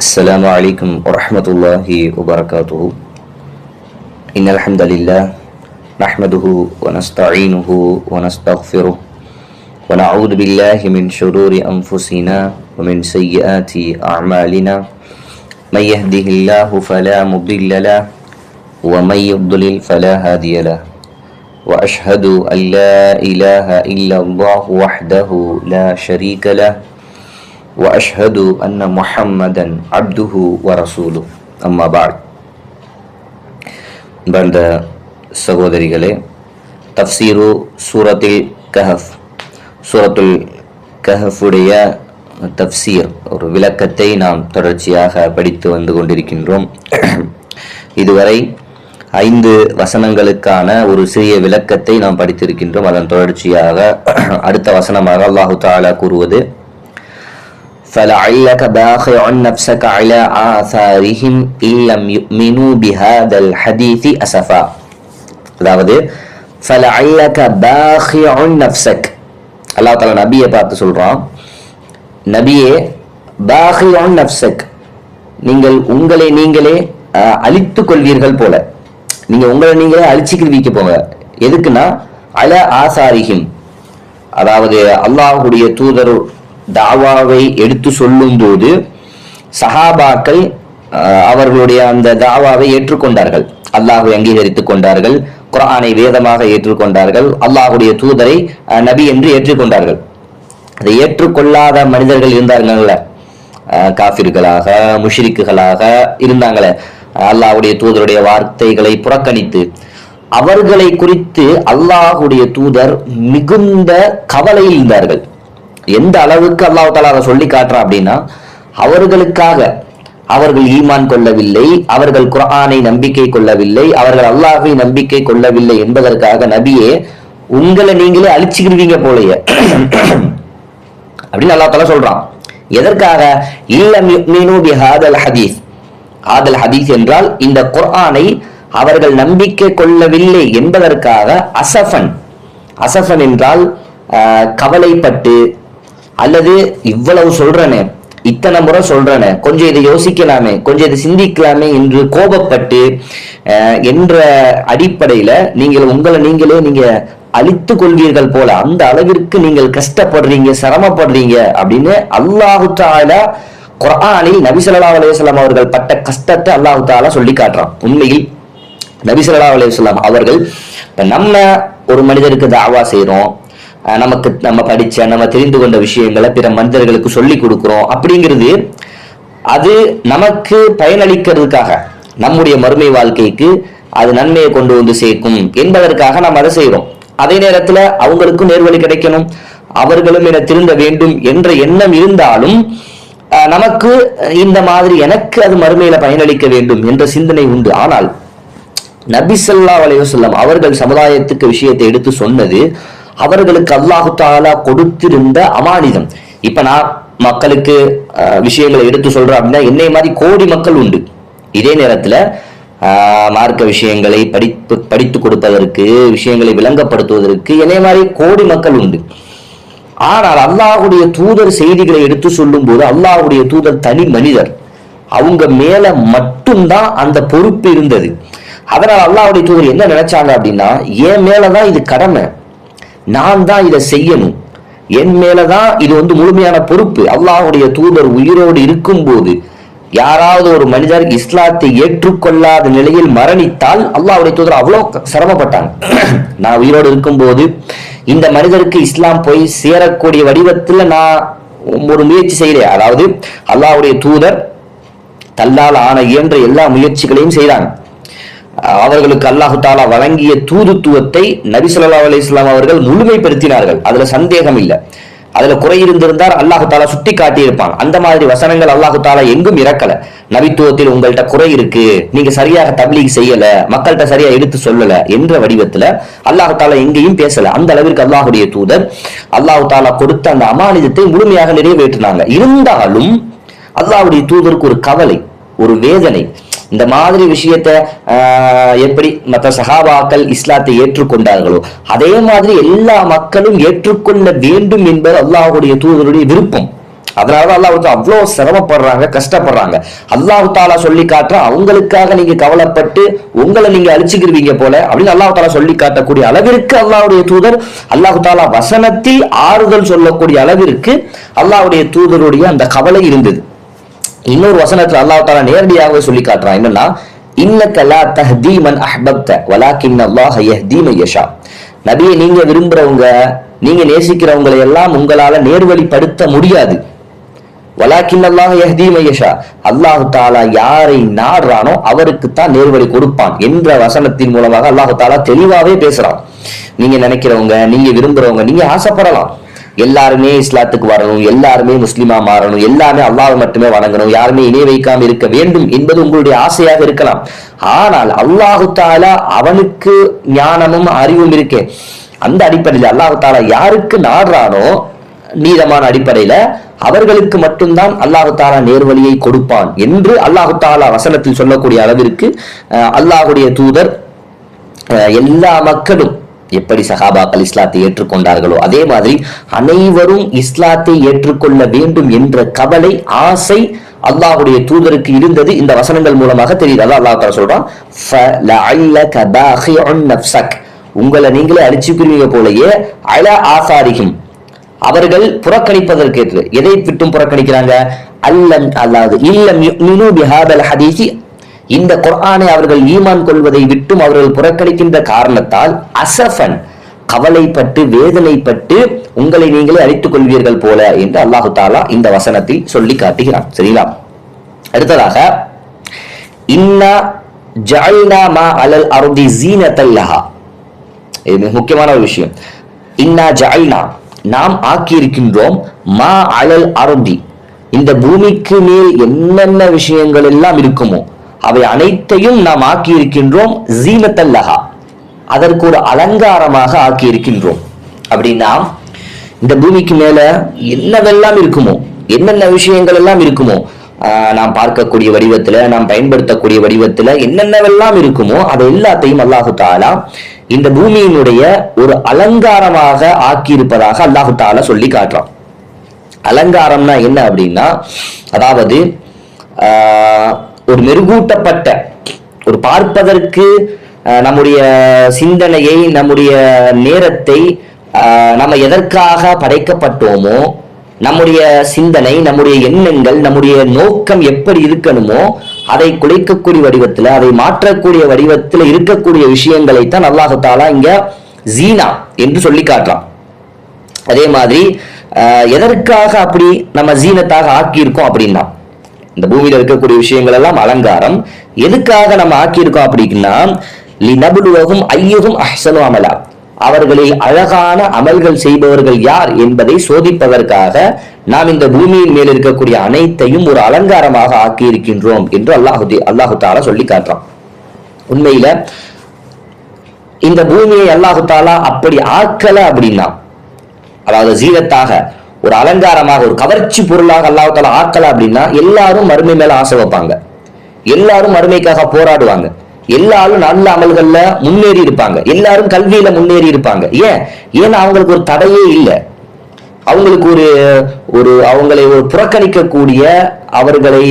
السلام عليكم ورحمة الله وبركاته. إن الحمد لله نحمده ونستعينه ونستغفره ونعوذ بالله من شرور أنفسنا ومن سيئات أعمالنا. من يهده الله فلا مضل له ومن يضلل فلا هادي له. وأشهد أن لا إله إلا الله وحده لا شريك له وأشهد أن محمدا عبده ورسوله. أما بعد. பந்த சகோதரிகளே, தஃப்சீரு சூரத்துல் கஹஃப், சூரத்துல் கஹஃபுடைய தஃப்சீர் ஒரு விளக்கத்தை நாம் தொடர்ச்சியாக படித்து வந்து கொண்டிருக்கின்றோம். இதுவரை 5 வசனங்களுக்கான ஒரு சிறிய விளக்கத்தை நாம் படித்திருக்கின்றோம். அதன் தொடர்ச்சியாக அடுத்த வசனமாக அல்லாஹு தஆலா கூறுவது فَلَعَلَّكَ بَاخِعٌ نَفْسَكَ عَلَى آثَارِهِمْ إِن لَّمْ يُؤْمِنُوا بِهَذَا الْحَدِيثِ أَسَفًا. அதாவது فَلَعَلَّكَ بَاخِعٌ نَفْسَكَ, அல்லாஹ் தஆலா நபியை பார்த்து சொல்றான், நபியே باخِعٌ نَفْسَكَ, நீங்கள் உங்களை நீங்களே அழித்துக் கொள்வீர்கள் போல, நீங்க உங்களை நீங்களே அழிச்சுக்கிருவீங்க போங்க. எதுக்குன்னா அல ஆசாரிஹிம், அதாவது அல்லாஹ்வுடைய தூதர் தாவாவை எடுத்து சொல்லும் போது சஹாபாக்கள் அவர்களுடைய அந்த தாவாவை ஏற்றுக்கொண்டார்கள், அல்லாஹ்வை அங்கீகரித்துக் கொண்டார்கள், குர்ஆனை வேதமாக ஏற்றுக்கொண்டார்கள், அல்லாஹ்வுடைய தூதரை நபி என்று ஏற்றுக்கொண்டார்கள். அதை ஏற்றுக்கொள்ளாத மனிதர்கள் இருந்தார்கள்ல, காஃபிர்களாக முஷ்ரிக்குகளாக இருந்தாங்களே, அல்லாஹ்வுடைய தூதருடைய வார்த்தைகளை புறக்கணித்து, அவர்களை குறித்து அல்லாஹ்வுடைய தூதர் மிகுந்த கவலையில் இருந்தார்கள். எந்த அளவுக்கு அல்லாஹ் தஆலா அதை சொல்லி காட்டுறான் அப்படின்னா, அவர்களுக்காக அவர்கள் ஈமான் கொள்ளவில்லை, அவர்கள் குர்ஆனை நம்பிக்கை கொள்ளவில்லை, அவர்கள் அல்லாஹ்வை நம்பிக்கை கொள்ளவில்லை என்பதற்காக நபியே உங்களை நீங்களே அழிச்சுக்கிருவீங்க போலயே அப்படின்னு அல்லாஹ் தஆலா சொல்றான். எதற்காக? இல்லம் யுமினு பிஹாதல் ஹதீஸ், ஆதல் ஹதீஸ் என்றால் இந்த குர்ஆனை அவர்கள் நம்பிக்கை கொள்ளவில்லை என்பதற்காக அசஃபன், அசஃபன் என்றால் கவலைப்பட்டு, அல்லது இவ்வளவு சொல்றனே, இத்தனை முறை சொல்றனே, கொஞ்சம் இதை யோசிக்கலாமே, கொஞ்சம் இதை சிந்திக்கலாமே என்று கோபப்பட்டு என்ற அடிப்படையில நீங்கள் உங்களை நீங்களே நீங்க அழித்துக் கொள்வீர்கள் போல, அந்த அளவிற்கு நீங்கள் கஷ்டப்படுறீங்க, சிரமப்படுறீங்க அப்படின்னு அல்லாஹு தஆலா குர்ஆனில் நபி ஸல்லல்லாஹு அலைஹி வஸல்லம் அவர்கள் பட்ட கஷ்டத்தை அல்லாஹு தஆலா சொல்லி காட்டுறான். உண்மையில் நபி ஸல்லல்லாஹு அலைஹி வஸல்லம் அவர்கள், நம்ம ஒரு மனிதருக்கு தாவா செய்யறோம், நமக்கு நம்ம படிச்ச நம்ம தெரிந்து கொண்ட விஷயங்களை பிற மனிதர்களுக்கு சொல்லி கொடுக்கிறோம் அப்படிங்கிறது, அது நமக்கு பயனளிக்கிறதுக்காக, நம்முடைய மறுமை வாழ்க்கைக்கு அது நன்மையை கொண்டு வந்து சேர்க்கும் என்பதற்காக நாம் அதை செய்யறோம். அதே நேரத்துல அவங்களுக்கும் நேர்வழி கிடைக்கணும், அவர்களும் என திருந்த வேண்டும் என்ற எண்ணம் இருந்தாலும் நமக்கு இந்த மாதிரி எனக்கு அது மறுமையில பயனளிக்க வேண்டும் என்ற சிந்தனை உண்டு. ஆனால் நபி ஸல்லல்லாஹு அலைஹி வஸல்லம் அவர்கள் சமுதாயத்துக்கு விஷயத்தை எடுத்து சொன்னது அவர்களுக்கு அல்லாஹு தஆலா கொடுத்திருந்த அமானிதம். இப்ப நான் மக்களுக்கு விஷயங்களை எடுத்து சொல்றேன் அப்படின்னா, என்னை மாதிரி கோடி மக்கள் உண்டு. இதே நேரத்துல மார்க்க விஷயங்களை படித்து கொடுப்பதற்கு, விஷயங்களை விளங்கப்படுத்துவதற்கு என்னை மாதிரி கோடி மக்கள் உண்டு. ஆனால் அல்லாஹ்வுடைய தூதர் செய்திகளை எடுத்து சொல்லும் போது அல்லாஹ்வுடைய தூதர் தனி மனிதர், அவங்க மேல மட்டும்தான் அந்த பொறுப்பு இருந்தது. அதனால அல்லாஹ்வுடைய தூதர் என்ன நினைச்சாங்க அப்படின்னா, என் மேலதான் இது கடமை, நான் தான் இதை செய்யணும், என் மேலதான் இது முழுமையான பொறுப்பு. அல்லாஹ்வுடைய தூதர் உயிரோடு இருக்கும் போது யாராவது ஒரு மனிதர் இஸ்லாத்தை ஏற்றுக்கொள்ளாத நிலையில் மரணித்தால் அல்லாஹ்வுடைய தூதர் அவ்வளவு சிரமப்பட்டாங்க. நான் உயிரோடு இருக்கும் போது இந்த மனிதருக்கு இஸ்லாம் போய் சேரக்கூடிய வடிவத்துல நான் ஒரு முயற்சி செய்கிறேன். அதாவது அல்லாஹ்வுடைய தூதர் தல்லால் ஆன இயன்ற எல்லா முயற்சிகளையும் செய்தாங்க. அவர்களுக்கு அல்லாஹு தஆலா வழங்கிய தூதுத்துவத்தை நபி ஸல்லல்லாஹு அலைஹி வஸல்லம் அவர்கள் முழுமைப்படுத்தினார்கள். அதுல சந்தேகம் இல்லை. அதுல குறை இருந்திருந்தால் அல்லாஹு தஆலா சுட்டி காட்டி இருப்பான். அந்த மாதிரி வசனங்கள் அல்லாஹு தஆலா எங்கும் இறக்கல. நபித்துவத்தில் உங்கள்கிட்ட குறை இருக்கு, நீங்க சரியாக தப்லீக் செய்யல, மக்கள்கிட்ட சரியா எடுத்து சொல்லல என்ற வடிவத்துல அல்லாஹு தஆலா எங்கேயும் பேசல. அந்த அளவிற்கு அல்லாஹ்வுடைய தூதர் அல்லாஹு தஆலா கொடுத்த அந்த அமானிதத்தை முழுமையாக நிறைவேற்றினாங்க. இருந்தாலும் அல்லாஹ்வுடைய தூதருக்கு ஒரு கவலை, ஒரு வேதனை. இந்த மாதிரி விஷயத்த எப்படி மற்ற சஹாபாக்கள் இஸ்லாத்தை ஏற்றுக்கொண்டார்களோ அதே மாதிரி எல்லா மக்களும் ஏற்றுக்கொள்ள வேண்டும் என்பது அல்லாஹ்வுடைய தூதருடைய விருப்பம். அதனாலதான் அல்லாஹ் அவ்வளவு சிரமப்படுறாங்க, கஷ்டப்படுறாங்க. அல்லாஹ் தாலா சொல்லி காட்டுற அவங்களுக்காக நீங்க கவலைப்பட்டு உங்களை நீங்க அழிச்சுக்கிருவீங்க போல அப்படின்னு அல்லாஹ் தாலா சொல்லி காட்டக்கூடிய அளவிற்கு அல்லாஹ்வுடைய தூதர் அல்லாஹ் தாலா வசனத்தில் ஆறுதல் சொல்லக்கூடிய அளவிற்கு அல்லாஹ்வுடைய தூதருடைய அந்த கவலை இருந்தது. இன்னொரு வசனத்துல அல்லாஹ் தாலா நேரடியாகவே சொல்லி காட்டுறான். என்னன்னா, இன்னக லா தஹ்தி மன் அஹ்பப்த வலாக்கின் அல்லாஹ் யஹ்தி மன் யஷா. நபியை நீங்க விரும்புறவங்க, நீங்க நேசிக்கிறவங்களை எல்லாம் உங்களால நேர்வழிப்படுத்த முடியாது. வலாக்கின் அல்லாஹ் யஹ்தி மன் யஷா, அல்லாஹ் தாலா யாரை நாடுறானோ அவருக்கு தான் நேர்வழி கொடுப்பான் என்ற வசனத்தின் மூலமாக அல்லாஹ் தாலா தெளிவாவே பேசுறான். நீங்க நினைக்கிறவங்க, நீங்க விரும்புறவங்க, நீங்க ஆசைப்படலாம் எல்லாருமே இஸ்லாத்துக்கு வரணும், எல்லாருமே முஸ்லிமா மாறணும், எல்லாருமே அல்லாஹ்வை மட்டுமே வணங்கணும், யாருமே இணை வைக்காம இருக்க வேண்டும் என்பது உங்களுடைய ஆசையாக இருக்கலாம். ஆனால் அல்லாஹு தாலா அவனுக்கு ஞானமும் அறிவும் இருக்கே, அந்த அடிப்படையில் அல்லாஹு தாலா யாருக்கு நாடுறானோ நீதமான அடிப்படையில அவர்களுக்கு மட்டும்தான் அல்லாஹு தாலா நேர்வழியை கொடுப்பான் என்று அல்லாஹு தாலா வசனத்தில் சொல்லக்கூடிய அளவிற்கு அல்லாஹுடைய தூதர் எல்லா மக்களும் எப்படி சஹாபாக்கள் இஸ்லாத்தை ஏற்றுக்கொண்டார்களோ அதே மாதிரி அனைவரும் இஸ்லாத்தை ஏற்றுக்கொள்ள வேண்டும் என்ற கவலை, ஆசை அல்லாஹ்வுடைய தூதருக்கு இருந்தது. இந்த வசனங்கள் மூலமாக தெரியுது. அல்லாஹ் தஆலா சொல்றான், ஃபலஅல்லக பாகிஉன் நஃப்ஸக், உங்களை நீங்களே அழிச்சுக்கிறீங்க போலயே, அலா ஆசாரிஹிம், அவர்கள் புறக்கணிப்பதற்கு எதை விட்டும் புறக்கணிக்கிறாங்க, அல்லம் அல்லாது இல்லம் யுமினு பிஹாதல் ஹதீஸி, இந்த குர்ஆனை அவர்கள் ஈமான் கொள்வதை விட்டும் அவர்கள் புறக்கணிக்கின்ற காரணத்தால் அசஃபன், கவலைப்பட்டு வேதனைப்பட்டு உங்களை நீங்களே அழித்துக் கொள்வீர்கள் போல என்று அல்லாஹு தாலா இந்த வசனத்தில் சொல்லி காட்டுகிறான். சரிங்களா? அடுத்ததாக, இன்னா ஜஅல்னா மா அலல் அர்தி ஸீனத்தல் லஹா, இது மிக முக்கியமான ஒரு விஷயம். இன்னா ஜஅல்னா, நாம் ஆக்கி இருக்கின்றோம், மா அலல் அர்தி, இந்த பூமிக்கு மேல் என்னென்ன விஷயங்கள் எல்லாம் இருக்குமோ அவை அனைத்தையும் நாம் ஆக்கி இருக்கின்றோம், ஸீனத்தல் லஹா, அதற்கு ஒரு அலங்காரமாக ஆக்கி இருக்கின்றோம். அப்படின்னா இந்த பூமிக்கு மேல என்னவெல்லாம் இருக்குமோ, என்னென்ன விஷயங்கள் எல்லாம் இருக்குமோ, நாம் பார்க்கக்கூடிய வடிவத்துல, நாம் பயன்படுத்தக்கூடிய வடிவத்துல என்னென்னவெல்லாம் இருக்குமோ அதை எல்லாத்தையும் அல்லாஹு தாலா இந்த பூமியினுடைய ஒரு அலங்காரமாக ஆக்கி இருப்பதாக அல்லாஹு தாலா சொல்லி காட்டுறான். அலங்காரம்னா என்ன அப்படின்னா, அதாவது ஒரு மெருகூட்டப்பட்ட, ஒரு பார்ப்பதற்கு நம்முடைய சிந்தனையை, நம்முடைய நேரத்தை, நம்ம எதற்காக படைக்கப்பட்டோமோ நம்முடைய சிந்தனை, நம்முடைய எண்ணங்கள், நம்முடைய நோக்கம் எப்படி இருக்கணுமோ அதை குலைக்கக்கூடிய வடிவத்துல, அதை மாற்றக்கூடிய வடிவத்தில் இருக்கக்கூடிய விஷயங்களை தான் அல்லாஹு தாலா இங்க ஜீனா என்று சொல்லி காட்டுறான். அதே மாதிரி எதற்காக அப்படி நம்ம ஜீனத்தாக ஆக்கியிருக்கோம் அப்படின்னா, இந்த பூமியில இருக்கக்கூடிய விஷயங்கள் எல்லாம் அலங்காரம். எதுக்காக நம்ம ஆக்கியிருக்கோம் அப்படின்னா, லினப்லுவஹும் அய்யுஹும் அஹ்ஸனு அமலா, அவர்களில் அழகான அமல்கள் செய்பவர்கள் யார் என்பதை சோதிப்பதற்காக நாம் இந்த பூமியின் மேல் இருக்கக்கூடிய அனைத்தையும் ஒரு அலங்காரமாக ஆக்கி இருக்கின்றோம் என்று அல்லாஹு தாலா சொல்லி காட்டுறான். உண்மையில இந்த பூமியை அல்லாஹு தாலா அப்படி ஆக்கல அப்படின்னா, அதாவது ஜீனத்தாக, ஒரு அலங்காரமாக, ஒரு கவர்ச்சி பொருளாக அல்லாஹ் தாலா ஆக்கல அப்படின்னா, எல்லாரும் மறுமை மேல ஆசை வைப்பாங்க, எல்லாரும் மறுமைக்காக போராடுவாங்க, எல்லாரும் நல்ல அமல்கள்ல முன்னேறி இருப்பாங்க, எல்லாரும் கல்வியில முன்னேறி இருப்பாங்க. ஏன்னா அவங்களுக்கு ஒரு தடையே இல்லை, அவங்களுக்கு ஒரு அவங்களை ஒரு புறக்கணிக்கக்கூடிய, அவர்களை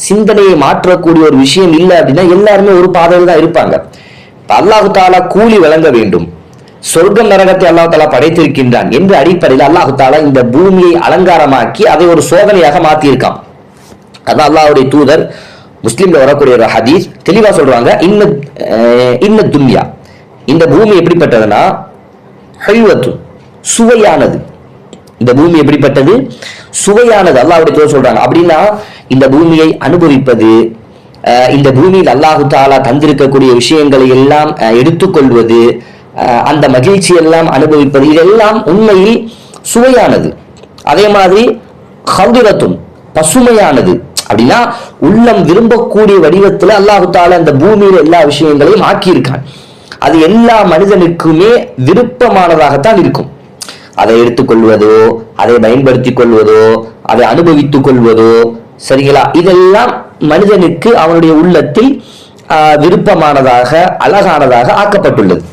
சிந்தனையை மாற்றக்கூடிய ஒரு விஷயம் இல்லை அப்படின்னா எல்லாருமே ஒரு பாதையில் தான் இருப்பாங்க. அல்லாஹு தாலா கூலி வழங்க வேண்டும், சொர்க்கம் நரகத்தை அல்லாஹு தாலா படைத்திருக்கின்றான் என்ற அடிப்படையில் அல்லாஹு தாலா இந்த பூமியை அலங்காரமாக்கி அதை ஒரு சோதனையாக மாற்றியிருக்கான். அதான் அல்லாஹ்வுடைய தூதர் முஸ்லிம்ல வரக்கூடிய ஒரு ஹதீஸ் தெளிவா சொல்றாங்க, இன்ன துன்யா, இந்த பூமி எப்படிப்பட்டதுன்னா ஹல்வத்து, சுவையானது. இந்த பூமி எப்படிப்பட்டது? சுவையானது. அல்லாஹ்வுடைய தூதர் சொல்றாங்க. அப்படின்னா இந்த பூமியை அனுபவிப்பது, இந்த பூமியில் அல்லாஹு தாலா தந்திருக்கக்கூடிய விஷயங்களை எல்லாம் எடுத்துக்கொள்வது, அந்த மகிழ்ச்சி எல்லாம் அனுபவிப்பது, இதெல்லாம் உண்மையில் சுவையானது. அதே மாதிரி ஹல்துரத்தும், பசுமையானது. அப்படின்னா உள்ளம் விரும்பக்கூடிய வடிவத்துல அல்லாஹு தாலா இந்த பூமியில எல்லா விஷயங்களையும் ஆக்கியிருக்கான். அது எல்லா மனிதனுக்குமே விருப்பமானதாகத்தான் இருக்கும். அதை எடுத்துக்கொள்வதோ, அதை பயன்படுத்திக் கொள்வதோ, அதை அனுபவித்துக் கொள்வதோ, சரிங்களா, இதெல்லாம் மனிதனுக்கு அவனுடைய உள்ளத்தில் விருப்பமானதாக, அழகானதாக ஆக்கப்பட்டுள்ளது.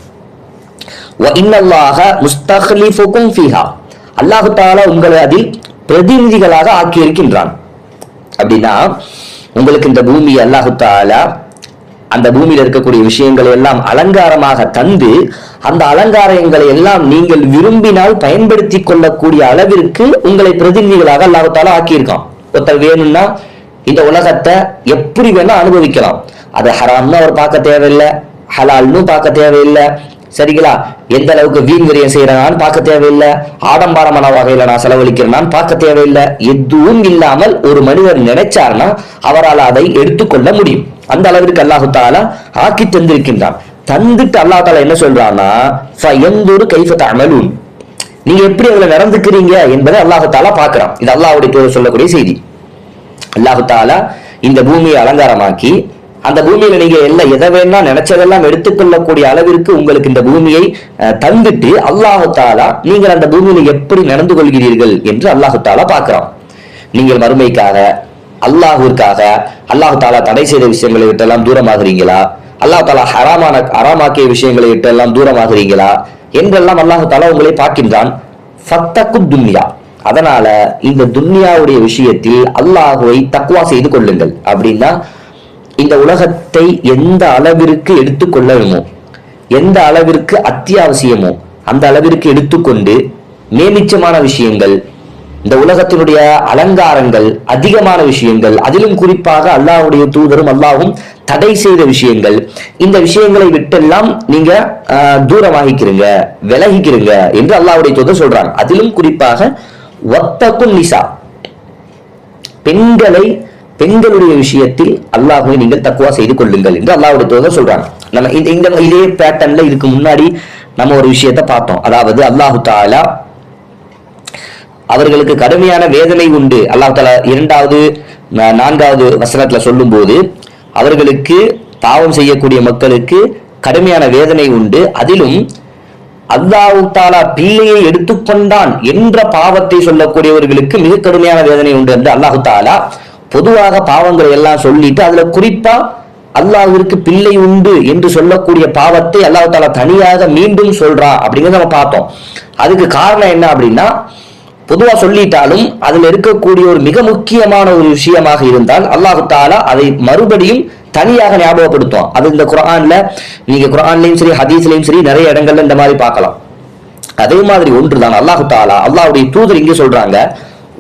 அல்லாஹு தாலா உங்களை அதில் பிரதிநிதிகளாக ஆக்கி இருக்கின்றான். அப்படின்னா உங்களுக்கு இந்த பூமி அல்லாஹு தஆலா அந்த பூமியில இருக்கக்கூடிய விஷயங்களை எல்லாம் அலங்காரமாக தந்து அந்த அலங்காரங்களை எல்லாம் நீங்கள் விரும்பினால் பயன்படுத்தி கொள்ளக்கூடிய அளவிற்கு உங்களை பிரதிநிதிகளாக அல்லாஹு தஆலா ஆக்கியிருக்கான். ஒருத்தர் வேணும்னா இந்த உலகத்தை எப்படி வேணா அனுபவிக்கலாம். அது ஹராம்னு அவர் பார்க்க தேவையில்லை, ஹலால்னு பார்க்க தேவையில்லை, சரிங்களா? எந்த அளவுக்கு வீண் விரயம் செய்யறான்னு பார்க்க தேவையில்லை, ஆடம்பாரமான வகையில நான் செலவழிக்கிறேன்னு பார்க்க தேவையில்லை. எதுவும் இல்லாமல் ஒரு மனிதர் நினைச்சார்னா அவரால் அதை எடுத்துக்கொள்ள முடியும். அந்த அளவிற்கு அல்லாஹு தஆலா ஆக்கி தந்திருக்கின்றான். தந்துட்டு அல்லாஹ் தஆலா என்ன சொல்றான்னா, ஃபயந்துரு கைஃப தஅமலூன், நீங்க எப்படி அதுல நடந்துக்கிறீங்க என்பதை அல்லாஹு தஆலா பார்க்கறான். இது அல்லாஹ்வுடைய தூதர் சொல்லக்கூடிய செய்தி. அல்லாஹு தஆலா இந்த பூமியை அலங்காரமாக்கி அந்த பூமியில நீங்க எல்லாம் எதை வேணா நினைச்சதெல்லாம் எடுத்துக்கொள்ளக்கூடிய அளவிற்கு உங்களுக்கு இந்த பூமியை தந்துட்டு அல்லாஹு தஆலா நீங்கள் அந்த பூமியில எப்படி நடந்து கொள்கிறீர்கள் என்று அல்லாஹு தஆலா பார்க்கிறான். நீங்கள் மறுமைக்காக அல்லாஹ்விற்காக அல்லாஹு தஆலா தடை செய்த விஷயங்களை விட்டு எல்லாம் தூரமாகிறீங்களா, அல்லாஹு தஆலா ஹராமாக்கிய விஷயங்களை விட்டு எல்லாம் தூரமாகிறீங்களா என்றெல்லாம் அல்லாஹு தஆலா உங்களை பார்க்கின்றான். ஃபத்தகு துன்யா, அதனால இந்த துன்யாவுடைய விஷயத்தில் அல்லாஹுவை தக்வா செய்து கொள்ளுங்கள். அப்படின்னா இந்த உலகத்தை எந்த அளவிற்கு எடுத்துக்கொள்ளணுமோ, எந்த அளவிற்கு அத்தியாவசியமோ அந்த அளவிற்கு எடுத்துக்கொண்டு மேமிச்சமான விஷயங்கள், இந்த உலகத்தினுடைய அலங்காரங்கள், அதிகமான விஷயங்கள், அதிலும் குறிப்பாக அல்லாஹ்வுடைய தூதரும் அல்லாஹும் தடை செய்த விஷயங்கள், இந்த விஷயங்களை விட்டெல்லாம் நீங்க தூரமாகிக்கிறீங்க, விலகிக்கிறீங்க என்று அல்லாஹ்வுடைய தூதர் சொல்றாங்க. அதிலும் குறிப்பாக வத்தகுன் நிசா, பெண்களுடைய விஷயத்தில் அல்லாஹ்வை நீங்கள் தக்வா செய்து கொள்ளுங்கள் என்று அல்லாஹ்வுடைய தூதர் சொல்றாங்க. நம்ம இந்த இதே பேட்டர்ன்ல இதுக்கு முன்னாடி நம்ம ஒரு விஷயத்தை பார்த்தோம். அதாவது அல்லாஹு தஆலா அவர்களுக்கு கடுமையான வேதனை உண்டு. அல்லாஹ் தஆலா 2வது 4வது வசனத்துல சொல்லும் போது அவர்களுக்கு பாவம் செய்யக்கூடிய மக்களுக்கு கடுமையான வேதனை உண்டு, அதிலும் அல்லாஹ் தஆலா பிள்ளையை எடுத்துக்கொண்டான் என்ற பாவத்தை சொல்லக்கூடியவர்களுக்கு மிக கடுமையான வேதனை உண்டு என்று அல்லாஹ் தஆலா பொதுவாக பாவங்களை எல்லாம் சொல்லிட்டு அதுல குறிப்பா அல்லாஹ்விற்கு பிள்ளை உண்டு என்று சொல்லக்கூடிய பாவத்தை அல்லாஹ் தஆலா தனியாக மீண்டும் சொல்றான் அப்படிங்கிறத நம்ம பார்த்தோம். அதுக்கு காரணம் என்ன அப்படின்னா, பொதுவா சொல்லிட்டாலும் அதுல இருக்கக்கூடிய ஒரு மிக முக்கியமான ஒரு விஷயமாக இருந்தால் அல்லாஹ் தஆலா அதை மறுபடியும் தனியாக ஞாபகப்படுத்தும். அது இந்த குர்ஆன்ல, நீங்க குர்ஆன்லயும் சரி ஹதீஸ்லயும் சரி நிறைய இடங்கள்ல இந்த மாதிரி பார்க்கலாம். அதே மாதிரி ஒன்றுதான் அல்லாஹ் தஆலா அல்லாஹ்வுடைய தூதர் இங்கே சொல்றாங்க,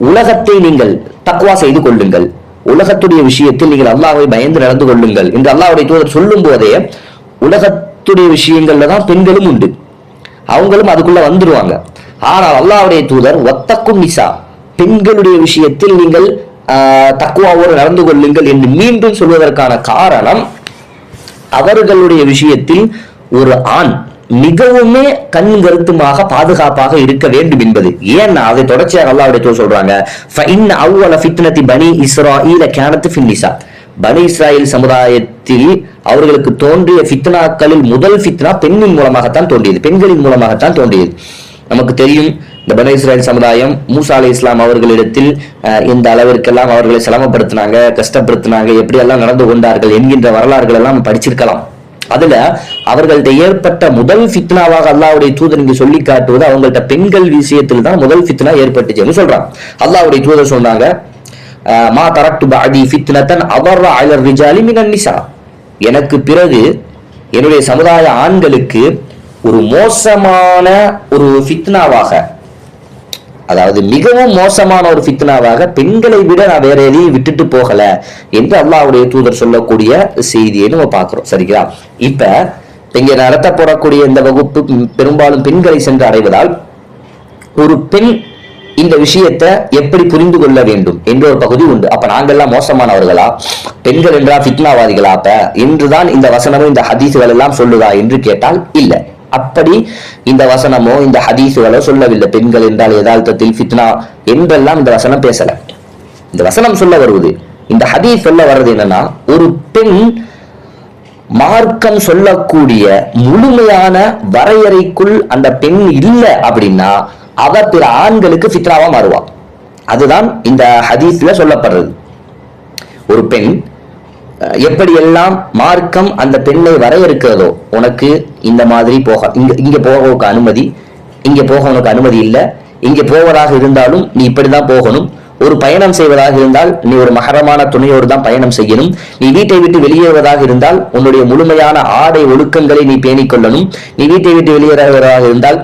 உலகத்தை நீங்கள் தக்வா செய்து கொள்ளுங்கள், உலகத்துடைய விஷயத்தில் நீங்கள் அல்லாஹ்வை பயந்து நடந்து கொள்ளுங்கள் என்று அல்லாஹ்வுடைய தூதர் சொல்லும் போதே உலகத்துடைய விஷயங்கள்ல தான் பெண்களும் உண்டு, அவங்களும் அதுக்குள்ள வந்துருவாங்க. ஆனால் அல்லாஹ்வுடைய தூதர் வத்தகுன் நிசா, பெண்களுடைய விஷயத்தில் நீங்கள் தக்வாவோடு நடந்து கொள்ளுங்கள் என்று மீண்டும் சொல்வதற்கான காரணம், அவர்களுடைய விஷயத்தில் ஒரு ஆண் மிகவுமே கண் கருத்துமாக பாதுகாப்பாக இருக்க வேண்டும் என்பது. ஏன்னா அதை தொடர்ச்சியாக அல்லாஹ்வுடைய தூதர் சொல்றாங்க, ஃபஇன் அவ்வல ஃபித்னதி பனி இஸ்ராயீல கானத் ஃபின் நிசா, பனி இஸ்ராயேல் சமுதாயத்தில் அவர்களுக்கு தோன்றிய ஃபித்னாக்களில் முதல் ஃபித்னா பெண்ணின் மூலமாகத்தான் தோன்றியது, பெண்களின் மூலமாகத்தான் தோன்றியது. நமக்கு தெரியும், இந்த பனி இஸ்ராயேல் சமுதாயம் மூசா அலைஹிஸ்ஸலாம் அவர்களிடத்தில் இந்த அளவிற்கெல்லாம் அவர்களை சிரமப்படுத்தினாங்க, கஷ்டப்படுத்தினாங்க, எப்படியெல்லாம் நடந்து கொண்டார்கள் என்கின்ற வரலாறுகள் எல்லாம் படிச்சிருக்கலாம். அதுல அவர்கள்ட்ட ஏற்பட்ட முதல் ஃபித்னாவாக அல்லாஹ்வுடைய தூதர் இங்கு சொல்லி காட்டுவது அவங்கள்ட்ட பெண்கள் விஷயத்தில் தான் முதல் ஃபித்னா ஏற்பட்டுச்சுன்னு சொல்றாங்க. அல்லாஹ்வுடைய தூதர் சொன்னாங்க, மா தரக்து பஅதி ஃபித்னதன் அதர்ர அலர் ரிஜாலி மினன் நிசா, எனக்கு பிறகு என்னுடைய சமுதாய ஆண்களுக்கு ஒரு மோசமான ஒரு ஃபித்னாவாக, அதாவது மிகவும் மோசமான ஒரு ஃபித்னாவாக பெண்களை விட நான் வேற எதையும் விட்டுட்டு போகல என்று அல்லாஹ்வுடைய தூதர் சொல்லக்கூடிய செய்தியை நம்ம பார்க்கிறோம். சரிங்களா? இப்ப இங்க நடத்தப்படக்கூடிய இந்த வகுப்பு பெரும்பாலும் பெண்களை சென்று அடைவதால் ஒரு பெண் இந்த விஷயத்தை எப்படி புரிந்து கொள்ள வேண்டும் என்ற ஒரு பகுதி உண்டு. அப்ப நாங்கெல்லாம் மோசமானவர்களா, பெண்கள் என்றா ஃபித்னாவாதிகளா அப்ப என்றுதான் இந்த வசனமும் இந்த ஹதீசுகள் எல்லாம் சொல்லுதா என்று கேட்டால் இல்லை. அப்படி இந்த வசனமோ இந்த ஹதீசுகளோ சொல்லவில்லை. பெண்கள் என்றால் யதார்த்தத்தில் ஃபித்னா என்றெல்லாம் இந்த வசனம் பேசல. இந்த வசனம் சொல்ல வருவது, இந்த ஹதீஸ் சொல்ல வர்றது என்னன்னா, ஒரு பெண் மார்க்கம் சொல்லக்கூடிய முழுமையான வரையறைக்குள் அந்த பெண் இல்லை அப்படின்னா அவ பிற ஆண்களுக்கு ஃபித்னாவா மாறுவா. அதுதான் இந்த ஹதீஸ்ல சொல்லப்படுறது. ஒரு பெண் எப்படியெல்லாம் மார்க்கம் அந்த பெண்ணை வரையறுக்கிறதோ, உனக்கு இந்த மாதிரி போக இங்க போக உனக்கு அனுமதி, இங்க போக உனக்கு அனுமதி இல்லை, இங்க போவதாக இருந்தாலும் நீ இப்படிதான் போகணும், ஒரு பயணம் செய்வதாக இருந்தால் நீ ஒரு மகரமான துணையோடு தான் பயணம் செய்யணும், நீ வீட்டை விட்டு வெளியேறுவதாக இருந்தால் உன்னுடைய முழுமையான ஆடை ஒழுக்கங்களை நீ பேணிக் கொள்ளணும், நீ வீட்டை விட்டு வெளியேறுவதாக இருந்தால்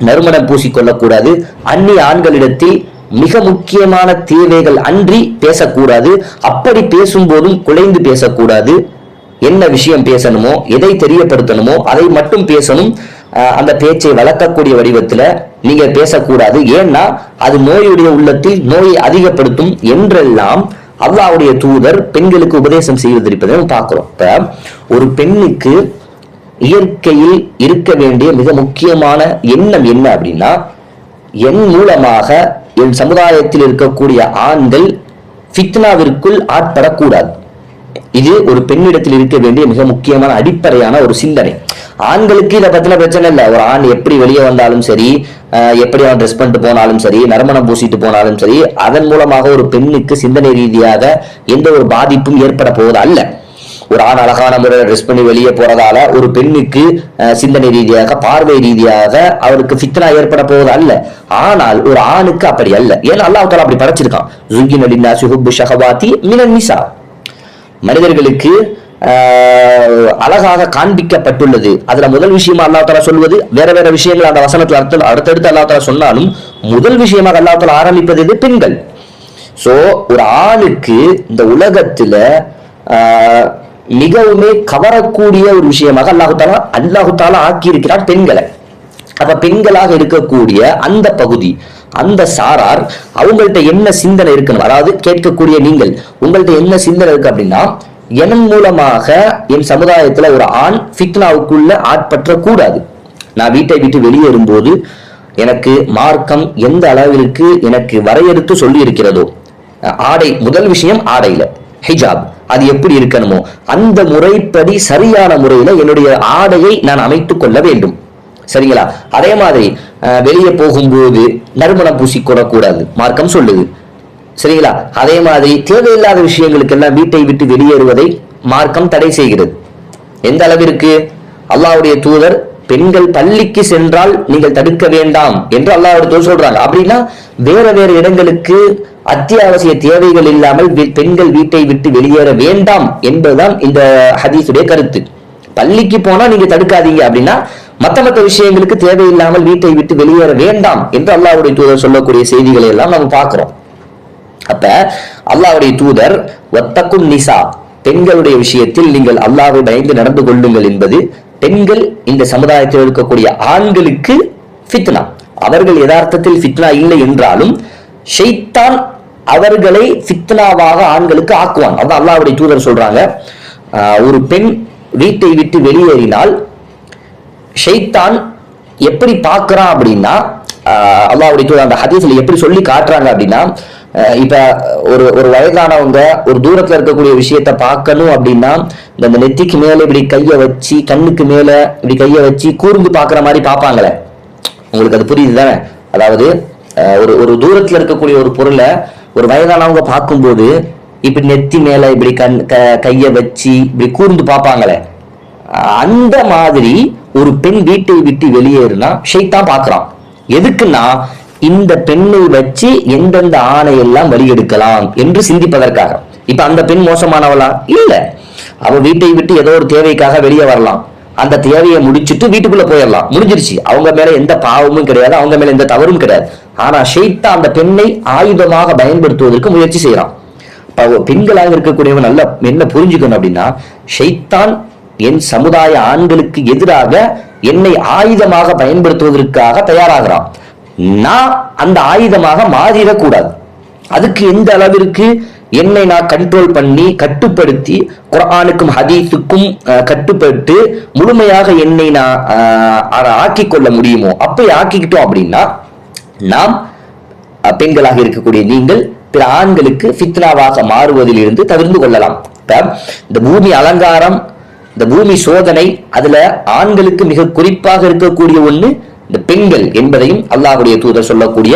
நறுமணம் பூசிக்கொள்ளக்கூடாது, அந்நிய ஆண்களிடத்தில் மிக முக்கியமான தேவைகள் அன்றி பேசக்கூடாது, அப்படி பேசும்போதும் குலைந்து பேசக்கூடாது, என்ன விஷயம் பேசணுமோ எதை தெரியப்படுத்தணுமோ அதை மட்டும் பேசணும், அந்த பேச்சை வளர்க்கக்கூடிய வடிவத்துல நீங்க பேசக்கூடாது, ஏன்னா அது நோயுடைய உள்ளத்தில் நோயை அதிகப்படுத்தும் என்றெல்லாம் அல்லாஹ்வுடைய தூதர் பெண்களுக்கு உபதேசம் செய்வதிருப்பதை நம்ம பார்க்கிறோம். இப்ப ஒரு பெண்ணுக்கு இயற்கையில் இருக்க வேண்டிய மிக முக்கியமான எண்ணம் என்ன அப்படின்னா, என் மூலமாக என் சமுதாயத்தில் இருக்கக்கூடிய ஆண்கள் ஃபித்னாவிற்குள் ஆட்படக்கூடாது. இது ஒரு பெண்ணிடத்தில் இருக்க வேண்டிய மிக முக்கியமான அடிப்படையான ஒரு சிந்தனை. ஆண்களுக்கு இதை பத்தின பிரச்சனை இல்லை, ஒரு ஆண் எப்படி வெளியே வந்தாலும் சரி, எப்படி அவன் ட்ரெஸ் பண்ணிட்டு போனாலும் சரி, நறுமணம் பூசிட்டு போனாலும் சரி, அதன் மூலமாக ஒரு பெண்ணுக்கு சிந்தனை ரீதியாக எந்த ஒரு பாதிப்பும் ஏற்பட போவது அல்ல. ஒரு ஆண் அழகான முறையில் ட்ரெஸ் பண்ணி வெளியே போறதால ஒரு பெண்ணுக்கு சிந்தனை ரீதியாக பார்வை ரீதியாக அவருக்கு ஃபித்னா ஏற்பட போவது அல்ல. ஆனால் ஒரு ஆணுக்கு அப்படி அல்ல. ஏன்னா அல்லாஹ் தஆலா அப்படி படைச்சிருக்கான். ஸுய்யின லின்னாஸி ஹுப்பு ஷஹவாத்தி மினன் நிஸா, மனிதர்களுக்கு அழகாக காண்பிக்கப்பட்டுள்ளது. அதுல முதல் விஷயமா அல்லாஹ் தஆலா சொல்வது, வேற வேற விஷயங்கள் அந்த வசனத்துல அடுத்தடுத்து அல்லாஹ் தஆலா சொன்னாலும் முதல் விஷயமாக அல்லாஹ் தஆலா ஆரம்பிப்பது இது பெண்கள். சோ ஒரு ஆணுக்கு இந்த உலகத்துல மிகவுமே கவரக்கூடிய ஒரு விஷயமாக அல்லாஹு தஆலா ஆக்கி இருக்கிறார் பெண்களை. அப்ப பெண்களாக இருக்கக்கூடிய அந்த பகுதி, அந்த சாரார், அவங்கள்ட்ட என்ன சிந்தனை இருக்கணும், அதாவது கேட்கக்கூடிய நீங்கள் உங்கள்ட்ட என்ன சிந்தனை இருக்கு அப்படின்னா, என் மூலமாக என் சமுதாயத்துல ஒரு ஆண் ஃபித்னாவுக்குள்ள ஆட்பற்ற கூடாது. நான் வீட்டை விட்டு வெளியேறும் போது எனக்கு மார்க்கம் எந்த அளவிற்கு எனக்கு வரையறுத்து சொல்லி இருக்கிறதோ, ஆடை முதல் விஷயம், ஆடையில ஹிஜாப் அது எப்படி இருக்கணுமோ அந்த முறைப்படி சரியான முறையில என்னுடைய ஆடையை நான் அமைத்துக் கொள்ள வேண்டும். சரிங்களா? அதே மாதிரி வெளியே போகும்போது நறுமணம் பூசிக்கொள்ளக்கூடாது, மார்க்கம் சொல்லுது. சரிங்களா? அதே மாதிரி தேவையில்லாத விஷயங்களுக்கெல்லாம் வீட்டை விட்டு வெளியேறுவதை மார்க்கம் தடை செய்கிறது. எந்த அளவிற்கு? அல்லாஹ்வுடைய தூதர் பெண்கள் பள்ளிக்கு சென்றால் நீங்கள் தடுக்க வேண்டாம் என்று அல்லாஹ்வுடைய தூதர் சொல்றாங்க. அப்படின்னா வேற வேற இடங்களுக்கு அத்தியாவசிய தேவைகள் இல்லாமல் பெண்கள் வீட்டை விட்டு வெளியேற வேண்டாம் என்பதுதான் இந்த ஹதீஸுடைய கருத்து. பள்ளிக்கு போனா நீங்க தடுக்காதீங்க அப்படின்னா மத்த விஷயங்களுக்கு தேவையில்லாமல் வீட்டை விட்டு வெளியேற வேண்டாம் என்று அல்லாஹ்வுடைய தூதர் சொல்லக்கூடிய செய்திகளை எல்லாம் நம்ம பார்க்கிறோம். அப்ப அல்லாஹ்வுடைய தூதர் வத்தகுன் நிசா, பெண்களுடைய விஷயத்தில் நீங்கள் அல்லாஹ்வை பயந்து நடந்து கொள்ளுங்கள் என்பது பெண்கள் இந்த சமுதாயத்தில் இருக்கக்கூடிய ஆண்களுக்கு ஃபித்னா. அவர்கள் யதார்த்தத்தில் ஃபித்னா இல்லை என்றாலும் ஷைத்தான் அவர்களை ஃபித்னாவாக ஆண்களுக்கு ஆக்குவான். அதான் அல்லாஹ்வுடைய தூதர் சொல்றாங்க, ஒரு பெண் வீட்டை விட்டு வெளியேறினால் ஷைத்தான் எப்படி பார்க்கிறான் அப்படின்னா, அல்லாஹ்வுடைய தூதர் அந்த ஹதீஸ்ல எப்படி சொல்லி காட்டுறாங்க அப்படின்னா, இப்ப ஒரு வயதானவங்க ஒரு தூரத்துல இருக்கக்கூடிய விஷயத்த பார்க்கணும் அப்படின்னா இந்த நெத்திக்கு மேல இப்படி கைய வச்சு, கண்ணுக்கு மேல இப்படி கைய வச்சு கூர்ந்து பாக்குற மாதிரி பார்ப்பாங்களே, உங்களுக்கு அது புரியுது தானே? அதாவது ஒரு தூரத்துல இருக்கக்கூடிய ஒரு பொருளை ஒரு வயதானவங்க பார்க்கும்போது இப்படி நெத்தி மேல இப்படி கைய வச்சு இப்படி கூர்ந்து பார்ப்பாங்களே, அந்த மாதிரி ஒரு பெண் வீட்டை விட்டு வெளியேறுனா ஷைத்தான் பார்க்கறான். எதுக்குன்னா இந்த பெண்ணை வச்சு எந்தெந்த ஆணை எல்லாம் வழியெடுக்கலாம் என்று சிந்திப்பதற்காக. இப்ப அந்த பெண் மோசமானவளா? இல்ல, அவ வீட்டை விட்டு ஏதோ ஒரு தேவைக்காக வெளியே வரலாம், அந்த தேவையை முடிச்சுட்டு வீட்டுக்குள்ள போயிடலாம், முடிஞ்சிருச்சு. அவங்க மேல எந்த பாவமும் கிடையாது, அவங்க மேல எந்த தவறும் கிடையாது. ஆனா ஷைத்தான் அந்த பெண்ணை ஆயுதமாக பயன்படுத்துவதற்கு முயற்சி செய்யறான். பெண்களாக இருக்கக்கூடியவங்க நல்லா என்ன புரிஞ்சுக்கணும் அப்படின்னா, ஷைத்தான் என் சமுதாய ஆண்களுக்கு எதிராக என்னை ஆயுதமாக பயன்படுத்துவதற்காக தயாராகிறான். நான் அந்த ஆயுதமாக மாறிடக்கூடாது. அதுக்கு எந்த அளவிற்கு என்னை நான் கண்ட்ரோல் பண்ணி கட்டுப்படுத்தி குர்ஆனுக்கும் ஹதீஸுக்கும் கட்டுப்பட்டு முழுமையாக என்னை நான் ஆக்கிக் கொள்ள முடியுமோ அப்படி ஆக்கிக்கிட்டோம் அப்படின்னா நாம் பெண்களாக இருக்கக்கூடிய நீங்கள் பிற ஆண்களுக்கு ஃபித்னாவாக மாறுவதில் இருந்து தவிர்த்து கொள்ளலாம். இந்த பூமி அலங்காரம், இந்த பூமி சோதனை, அதுல ஆண்களுக்கு மிக குறிப்பாக இருக்கக்கூடிய ஒண்ணு இந்த பெண்கள் என்பதையும் அல்லாஹ்வுடைய தூதர் சொல்லக்கூடிய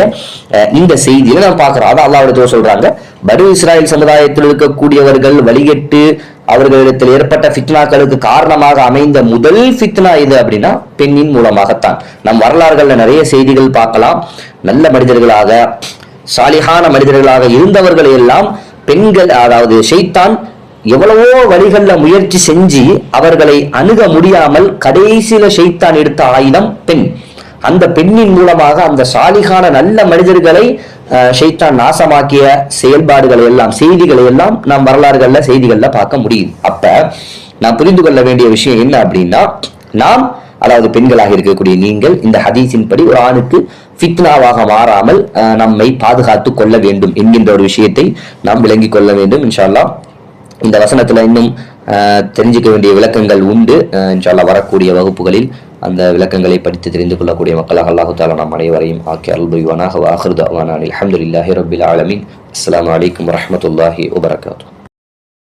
இந்த செய்தியில நாம் பார்க்கிறோம். அதான் அல்லாஹ்வுடைய தூதர் சொல்றாங்க, பனு இஸ்ராயல் சமுதாயத்தில் இருக்கக்கூடியவர்கள் வழிகட்டு அவர்களிடத்தில் ஏற்பட்ட ஃபித்னாக்களுக்கு காரணமாக அமைந்த முதல் ஃபித்னா இது அப்படின்னா பெண்ணின் மூலமாகத்தான். நம் வரலாறுகள்ல நிறைய செய்திகள் பார்க்கலாம். நல்ல மனிதர்களாக சாலிஹான மனிதர்களாக இருந்தவர்களை எல்லாம் பெண்கள், அதாவது ஷைத்தான் எவ்வளவோ வழிகள்ல முயற்சி செஞ்சு அவர்களை அணுக முடியாமல் கடைசியில ஷைத்தான் எடுத்த ஆயுதம் பெண். அந்த பெண்ணின் மூலமாக அந்த சாலிகான நல்ல மனிதர்களை ஷைத்தான் நாசமாக்கிய செயல்பாடுகளை எல்லாம், செய்திகளை எல்லாம் நாம் வரலாறுகள்ல செய்திகள்ல பார்க்க முடியுது. அப்ப நாம் புரிந்து கொள்ள வேண்டிய விஷயம் என்ன அப்படின்னா, நாம், அதாவது பெண்களாக இருக்கக்கூடிய நீங்கள், இந்த ஹதீஸின் படி ஒரு ஆணுக்கு ஃபித்னாவாக மாறாமல் நம்மை பாதுகாத்து கொள்ள வேண்டும் என்கின்ற ஒரு விஷயத்தை நாம் விளங்கிக் கொள்ள வேண்டும். இன்ஷா அல்லாஹ் இந்த வசனத்துல இன்னும் தெரிஞ்சுக்க வேண்டிய விளக்கங்கள் உண்டு. இன்ஷா அல்லாஹ் வரக்கூடிய வகுப்புகளில் அந்த விளக்கங்களை படித்து தெரிந்து கொள்ளக்கூடிய மக்களாக அல்லாஹு தஆலா நம் அனைவரையும் ஆக்கி அருள் புரிவானாக. வ ஆகிரு தஅவானா அல்ஹம்துலில்லாஹி ரப்பில் ஆலமீன். அஸ்ஸலாமு அலைக்கும் வரஹ்மத்துல்லாஹி வபரகாத்துஹு.